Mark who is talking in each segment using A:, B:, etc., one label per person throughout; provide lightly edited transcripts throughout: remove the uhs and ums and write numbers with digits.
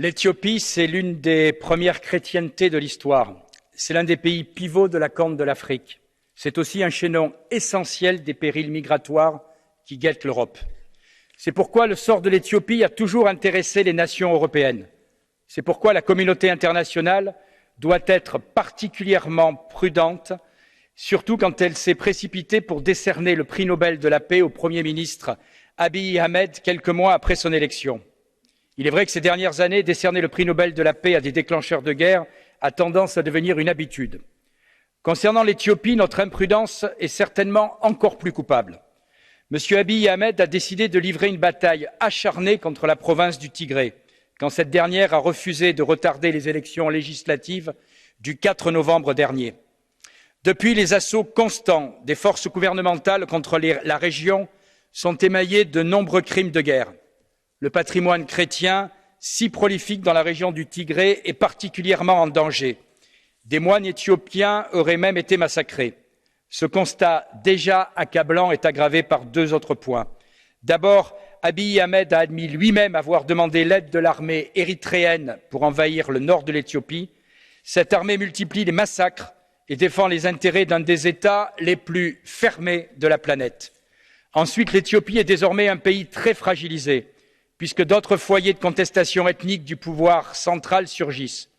A: L'Éthiopie, c'est l'une des premières chrétientés de l'histoire. C'est l'un des pays pivots de la Corne de l'Afrique. C'est aussi un chaînon essentiel des périls migratoires qui guettent l'Europe. C'est pourquoi le sort de l'Éthiopie a toujours intéressé les nations européennes. C'est pourquoi la communauté internationale doit être particulièrement prudente, surtout quand elle s'est précipitée pour décerner le prix Nobel de la paix au Premier ministre Abiy Ahmed quelques mois après son élection. Il est vrai que ces dernières années, décerner le prix Nobel de la paix à des déclencheurs de guerre a tendance à devenir une habitude. Concernant l'Éthiopie, notre imprudence est certainement encore plus coupable. M. Abiy Ahmed a décidé de livrer une bataille acharnée contre la province du Tigré, quand cette dernière a refusé de retarder les élections législatives du 4 novembre dernier. Depuis, les assauts constants des forces gouvernementales contre la région sont émaillés de nombreux crimes de guerre. Le patrimoine chrétien, si prolifique dans la région du Tigré, est particulièrement en danger. Des moines éthiopiens auraient même été massacrés. Ce constat déjà accablant est aggravé par deux autres points. D'abord, Abiy Ahmed a admis lui-même avoir demandé l'aide de l'armée érythréenne pour envahir le nord de l'Éthiopie. Cette armée multiplie les massacres et défend les intérêts d'un des États les plus fermés de la planète. Ensuite, l'Éthiopie est désormais un pays très fragilisé, puisque d'autres foyers de contestation ethnique du pouvoir central surgissent.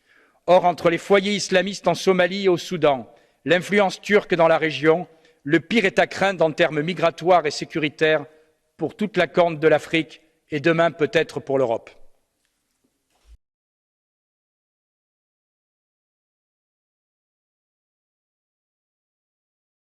A: Or, entre les foyers islamistes en Somalie et au Soudan, l'influence turque dans la région, le pire est à craindre en termes migratoires et sécuritaires pour toute la Corne de l'Afrique et demain peut-être pour l'Europe.